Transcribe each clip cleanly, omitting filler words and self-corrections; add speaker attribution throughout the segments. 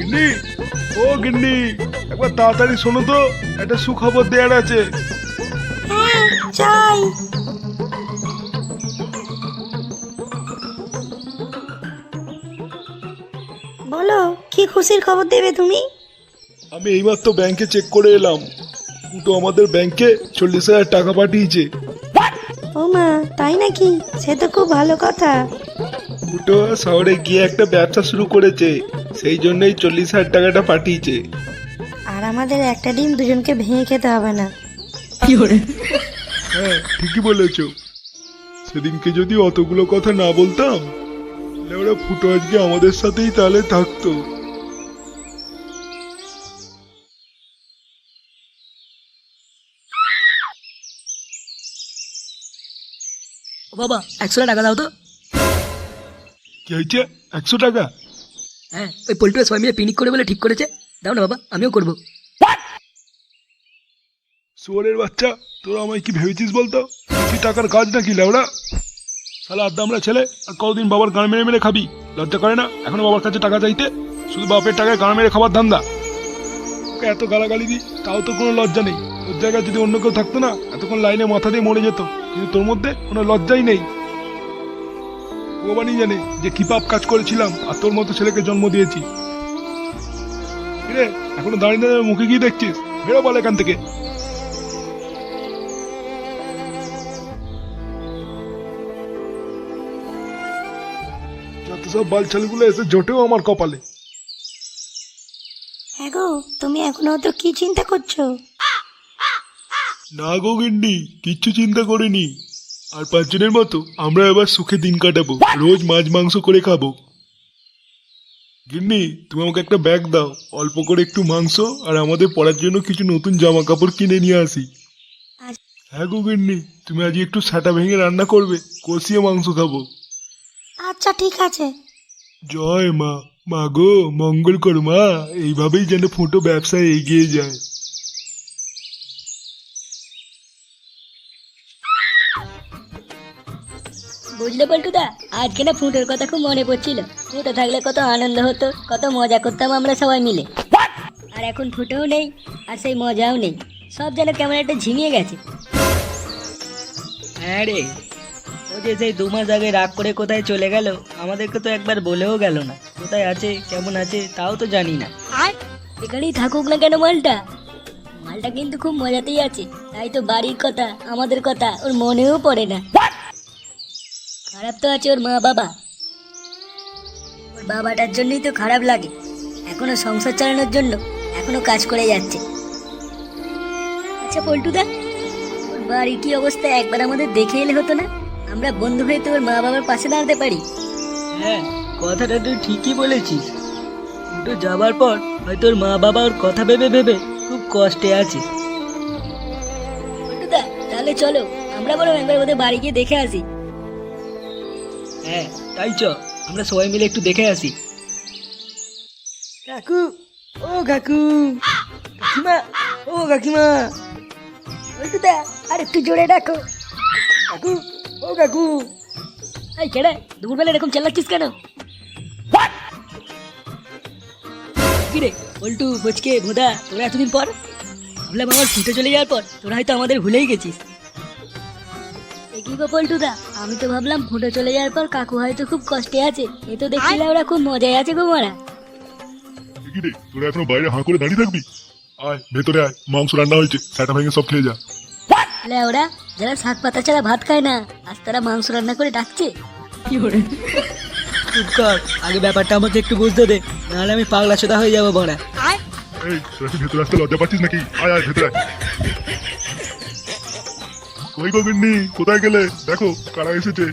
Speaker 1: গিন্নি, ও গিন্নি, একবার তাড়াতাড়ি শোনো তো, একটা সুখবর দেওয়ার আছে।
Speaker 2: হ্যাঁ যাই। বলো, কি খুশির খবর দেবে তুমি?
Speaker 1: আমি এইমাত্র ব্যাংকে চেক করে এলাম, ফুটো আমাদের ব্যাংকে 40,000 টাকা পাঠিয়েছে।
Speaker 2: ও মা, তাই নাকি? সে তো খুব ভালো কথা।
Speaker 1: ফুটো শহরে গিয়ে একটা ব্যবসা শুরু করেছে, সেই জন্যই 40,000 টাকাটা পাঠিয়েছে।
Speaker 2: আর আমাদের একটা ডিম দুজনকে ভেঙে খেতে হবে না।
Speaker 1: হ্যাঁ ঠিকই বলেছ। সেদিনকে যদি অতগুলো কথা না বলতাম, তাহলে ওরা ফুটো আজকে আমাদের সাথেই তাহলে থাকতো।
Speaker 3: ও বাবা, 100 টাকা দাও তো।
Speaker 1: কি হয়েছে? 100 টাকা?
Speaker 3: হ্যাঁ, ওই পোল্ট্রি সবাই মিলে পিকনিক করে বলে ঠিক করেছে। দাও না বাবা, আমিও করবো।
Speaker 1: শুয়োরের বাচ্চা, তোরা আমায় কি ভেবেছিস বলতো? কি টাকার কাজ নাকি লেওড়া? শালা আড্ডামরা ছেলে, আর কতদিন বাবার গান মেরে মেরে খাবি? লজ্জা করে না এখনো বাবার কাছে টাকা চাইতে? শুধু বাপের টাকায় গান মেরে খাবার ধান্দা। ওকে এত গালাগালি দি, তাও তো কোনো লজ্জা নেই। তোর জায়গায় যদি অন্য কেউ থাকতো না, এতক্ষণ লাইনে মাথা দিয়ে মরে যেত। কিন্তু তোর মধ্যে কোনো লজ্জাই নেই। ভগবানই জানে যে কি পাপ কাজ করেছিলাম আর তোর মতো ছেলেকে জন্ম দিয়েছি। কিরে, এখনো দাঁড়িয়ে দাঁড়িয়ে মুখে গিয়ে দেখছিস? বেরো বল এখান থেকে। যত সব বালছালগুলো এসে জোটেও আমার কপালে।
Speaker 2: হ্যাঁ গো, তুমি এখনো তো কি চিন্তা করছো?
Speaker 1: না গো গিন্নি, কিচ্ছু চিন্তা করিনি। আর 5 জনের মতো আমরা এবার সুখে দিন কাটাবো, রোজ মাছ মাংস করে খাবো। গিন্নি, তুমি আমাকে একটা ব্যাগ দাও, অল্প করে একটু মাংস আর আমাদের পরার জন্য কিছু নতুন জামা কাপড় কিনে নিয়ে আসি। হ্যাঁ গো গিন্নি, তুমি আজ একটু সাটা ভেঙে রান্না করবে, কষিয়ে মাংস খাবো।
Speaker 2: আচ্ছা ঠিক আছে।
Speaker 1: জয় মা। মা গো মঙ্গল কর মা, এইভাবেই যেন ফুটো ব্যবসায় এগিয়ে যায়।
Speaker 4: বুঝলে পল্টুদা, আজকে না ফুটোর কথা খুব মনে পড়ছিল। ফুটো থাকলে কত আনন্দ হতো, কত মজা করতাম আমরা সবাই মিলে। আর এখন ফুটোও নেই, আর সেই মজাও নেই। সব যেন কেমন একটা ঝিমিয়ে গেছে।
Speaker 3: হ্যাঁ রে, ও যে সেই 2 মাস আগে রাগ করে কোথায় চলে গেল, আমাদেরকে তো একবার বলেও গেল না। কোথায় আছে, কেমন আছে, তাও তো জানি না।
Speaker 4: আর এখানেই থাকুক না কেন মালটা? মালটা কিন্তু খুব মজাতেই আছে। তাই তো বাড়ির কথা, আমাদের কথা ওর মনেও পড়ে না। খারাপ তো আছে ওর মা বাবা। ওর বাবাটার জন্যই তো খারাপ লাগে। এখনো সংসার চালানোর জন্য এখনো কাজ করে যাচ্ছে। আচ্ছা পল্টুদা, ওর বাড়ির কি অবস্থা একবার আমাদের দেখে এলে হতো না? আমরা বন্ধু হয়ে তো ওর মা বাবার পাশে দাঁড়াতে পারি।
Speaker 3: হ্যাঁ, কথাটা তুই ঠিকই বলেছিস। ফুটো যাবার পর হয়তো ওর মা বাবা ওর কথা ভেবে ভেবে খুব কষ্টে আছে।
Speaker 4: পল্টুদা, তাহলে চলো আমরা বরং একবার ওদের বাড়ি গিয়ে দেখে আসি।
Speaker 3: হ্যাঁ তাই চ, আমরা সবাই মিলে একটু দেখে আসি। কাকু, ও কাকু, কাকিমা, ও কাকিমা,
Speaker 4: পল্টুদা, আর একটু জোরে ডাকো।
Speaker 3: কাকু, ও কাকু।
Speaker 4: এই কেডা, দুপুরবেলা এরকম চালাচ্ছিস কেন? কিরে পল্টু, বচকে, ভোদা, তোরা এতদিন পর? ভাবলাম আমার ফুটে চলে যাওয়ার পর তোরা হয়তো আমাদের ভুলেই গেছিস। কি গো পল্টুদা, আমি তো ভাবলাম ফুটে চলে যাওয়ার পর কাকু হয়তো খুব কষ্টে আছে। এ তো দেখছিলে ওরা খুব মজায় আছে গো মারা।
Speaker 1: কি রে, তোরা এখনো বাইরে হাঁ করে দাঁড়িয়ে থাকবি? আয় ভেতরে আয়, মাংস রান্না হয়েছে, সাটা ভেঙে সব খেয়ে যা।
Speaker 4: ওরা যারা শাক পাতা ছাড়া ভাত খায় না, আজ তারা মাংস রান্না করে ডাকছে।
Speaker 3: কি করে? চুপ কর, আগে ব্যাপারটা আমাকে একটু বুঝতে দে, নাহলে আমি পাগলা চোদা হয়ে যাবো বড়া।
Speaker 1: এই তোরা কি ভেতরে আসতে লজ্জা পাচ্ছিস নাকি? আয় আয় ভেতরে আয়। কই গো গিন্নি, কোথায় গেলে? দেখো কারা এসেছে।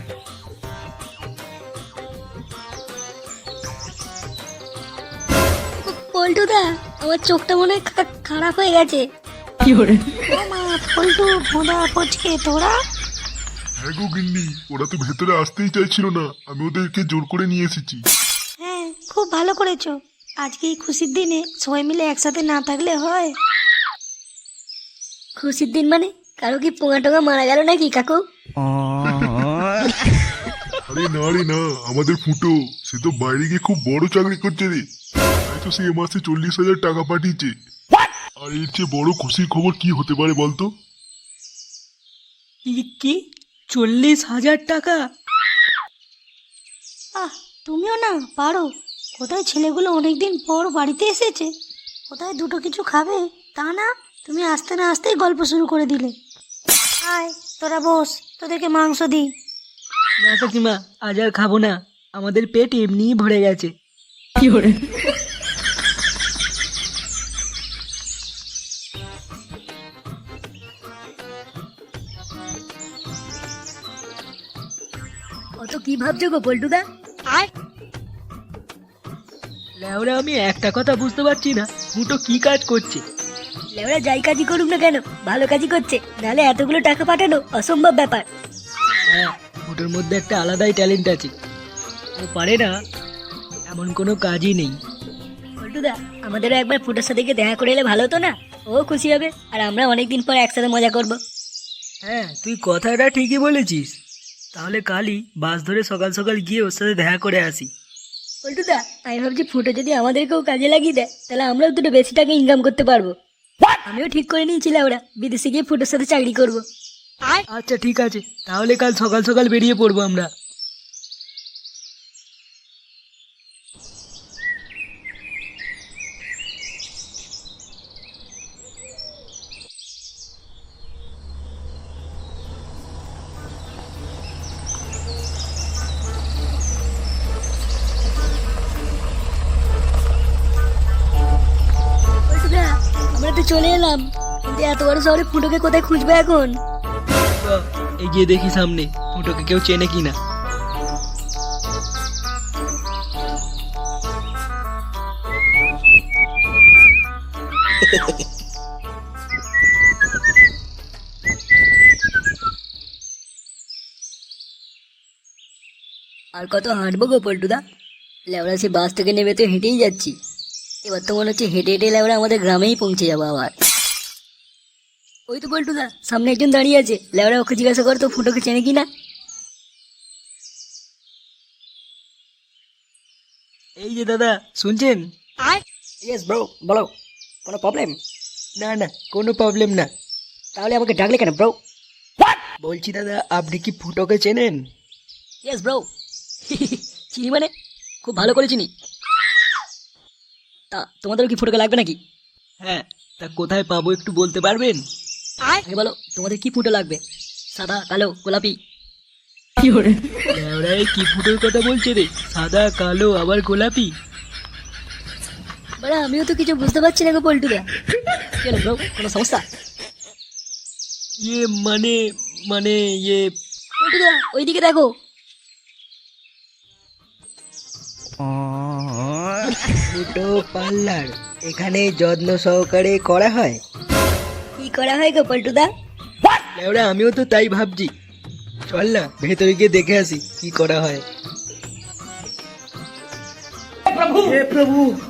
Speaker 4: পল্টুদা, আমার চোখটা মনে হয় খারাপ হয়ে গেছে।
Speaker 3: কি করে?
Speaker 2: ও মা, পল্টু, ভোঁদা, পচকে, তোরা?
Speaker 1: হ্যাঁ গো গিন্নি, ওরা তো ভেতরে আসতেই চাইছিল না, আমি ওদেরকে জোর করে নিয়ে এসেছি।
Speaker 2: হ্যাঁ, খুব ভালো করেছো। আজকে এই খুশির দিনে সবাই মিলে একসাথে না থাকলে হয়?
Speaker 4: খুশির দিন মানে? কারো কি পোঙা টোঙা মারা গেল নাকি কাকু?
Speaker 1: আরে না রে না, আমাদের ফুটো, সে তো বাইরে গিয়ে খুব বড় চাকরি করছে রে। তাই তো সে মাসে 40,000 টাকা পাঠিয়েছে। আর এর চেয়ে বড় খুশির খবর কি হতে পারে বলতো?
Speaker 3: কি 40,000 টাকা?
Speaker 2: আহ, তুমিও না পারো। কোথায় ছেলেগুলো অনেকদিন পর বাড়িতে এসেছে, কোথায় দুটো কিছু খাবে তা না, তুমি আসতে না আসতেই গল্প শুরু করে দিলে। আয় তোরা বস, তোদেরকে মাংস দিই।
Speaker 3: না কাকিমা, আজ আর খাবো না, আমাদের পেট এমনিই ভরে গেছে।
Speaker 4: অত কি ভাবছো গো পল্টুদা?
Speaker 3: লেওরা, আমি একটা কথা বুঝতে পারছি না, ফুটো কি কাজ করছে?
Speaker 4: লেওরা যাই কাজই করুক না কেন, ভালো কাজই করছে, নাহলে এতগুলো টাকা পাঠানো অসম্ভব ব্যাপার।
Speaker 3: হ্যাঁ, ফুটোর মধ্যে একটা আলাদাই ট্যালেন্ট আছে, ও পারে না এমন কোনো কাজই নেই।
Speaker 4: পল্টুদা, আমাদেরও একবার ফুটোর সাথে গিয়ে দেখা করে এলে ভালো হতো না? ও খুশি হবে, আর আমরা অনেকদিন পর একসাথে মজা করব।
Speaker 3: হ্যাঁ, তুই কথাটা ঠিকই বলেছিস। তাহলে কালই বাস ধরে সকাল সকাল গিয়ে ওর সাথে দেখা করে আসি।
Speaker 4: পল্টুদা, আমি ভাবছি ফুটো যদি আমাদেরকেও কাজে লাগিয়ে দেয়, তাহলে আমরাও দুটো বেশি টাকা ইনকাম করতে পারবো। আমিও ঠিক করে নিয়েছিলাম ওরা বিদেশে গিয়ে ফুটোর সাথে চাকরি করবো।
Speaker 3: আচ্ছা ঠিক আছে, তাহলে কাল সকাল সকাল বেরিয়ে পড়বো আমরা।
Speaker 4: পল্টুদা, আমরা তো চলে এলাম, কিন্তু এত বড় শহরে ফুটোকে কোথায় খুঁজবো এখন?
Speaker 3: তো এগিয়ে দেখি সামনে ফুটোকে কেউ চেনে কিনা।
Speaker 4: আর কত হাঁটবো গো পল্টুদা? লেওড়া সে বাস থেকে নেমে তো হেঁটেই যাচ্ছি, এবার তো মনে হচ্ছে হেঁটে হেঁটে লেওড়া আমাদের গ্রামেই পৌঁছে যাবো আবার। ওই তো পল্টুদা, সামনে একজন দাঁড়িয়ে আছে, লেওড়া ওকে জিজ্ঞাসা কর তো ফুটোকে চেনে কিনা।
Speaker 3: এই যে দাদা, শুনছেন?
Speaker 5: ইয়েস ব্রো, বলো, কোনো প্রবলেম?
Speaker 3: না না, কোনো প্রবলেম না।
Speaker 5: তাহলে আমাকে ডাকলে কেন ব্রো?
Speaker 3: বলছি দাদা, আপনি কি ফুটোকে চেনেন?
Speaker 5: Yes bro. চিনি মানে খুব ভালো করে চিনি। তা তোমাদেরও কি ফুটোকে লাগবে নাকি?
Speaker 3: হ্যাঁ, তা কোথায় পাবো একটু বলতে পারবেন?
Speaker 5: আগে বলো তোমাদের কি ফুটো লাগবে, সাদা, কালো, গোলাপি?
Speaker 3: লেওড়া, এই কি ফুটোর কথা বলছে রে? সাদা, কালো, আবার গোলাপি?
Speaker 4: বড়া, আমিও তো কিছু বুঝতে পারছি না গো পল্টুদা।
Speaker 5: কেন ব্রো, কোনো সমস্যা?
Speaker 3: ইয়ে মানে মানে ইয়ে
Speaker 4: পল্টুদা, ওইদিকে দেখো।
Speaker 3: ফুটো পার্লার এখানে যত্ন সহকারে করা হয়?
Speaker 4: কি করা হয় গো পল্টুদা?
Speaker 3: লেওড়া, আমিও তো তাই ভাবছি। চল না ভেতরে গিয়ে দেখে আসি কি করা হয়।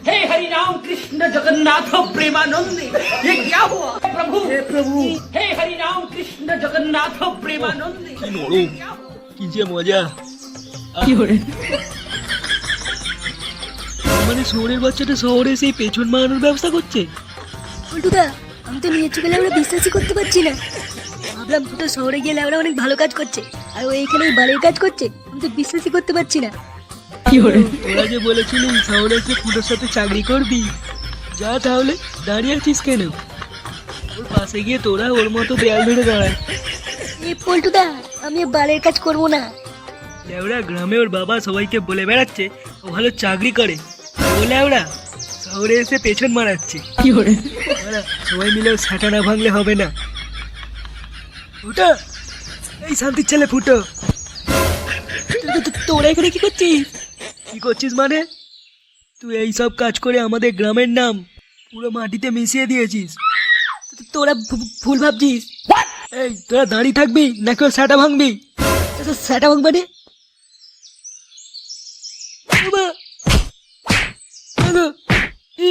Speaker 6: हे हरि राम कृष्ण जगन्नाथ प्रेमानंद, ये क्या हुआ प्रभु? हे प्रभु, हे हरि राम कृष्ण जगन्नाथ प्रेमानंद,
Speaker 3: কি নরম, কি যে মজা। মানে শহরের বাচ্চাটা শহরে সেই পেছন মারানোর ব্যবস্থা করছে।
Speaker 4: পল্টুদা, আমি তো নিয়ে চোখে লেওড়া বিশ্বাসই করতে পারছি না। ভাবলাম ফুটো শহরে গিয়ে লেওড়া অনেক ভালো কাজ করছে, আর ও এইখানে এই বাড়ির কাজ করছে। আমি তো বিশ্বাসই করতে পারছি না।
Speaker 3: তোরা যে বলেছিলি শহরে এসে ফুটোর সাথে চাকরি করবি, যা তাহলে দাঁড়িয়ে আছিস কেন? ওর পাশে গিয়ে তোরা ওর মতো দেয়াল ধরে দাঁড়ায়।
Speaker 4: এই পল্টুদা, আমি আর বাড়ির কাজ করবো না।
Speaker 3: লেওড়া, গ্রামে ওর বাবা সবাইকে বলে বেড়াচ্ছে ও ভালো চাকরি করে, ও লেওড়া শহরে এসে পেছন মারাচ্ছে। লেওড়া, সবাই মিলে ও ছাটা না ভাঙলে হবে না। ফুটো, এই শান্তির ছেলে ফুটো, তোরা এখানে কি করছিস? কি করছিস মানে? তুই এই সব কাজ করে আমাদের গ্রামের নাম পুরো মাটিতে মিশিয়ে দিয়েছিস। তোরা ভুল ভাবছিস। এই, তোরা দাঁড়িয়ে থাকবি নাকি ও ছাটা ভাঙবি?
Speaker 5: সেটা হোক মানে?
Speaker 3: বাবা! বাবা! ই!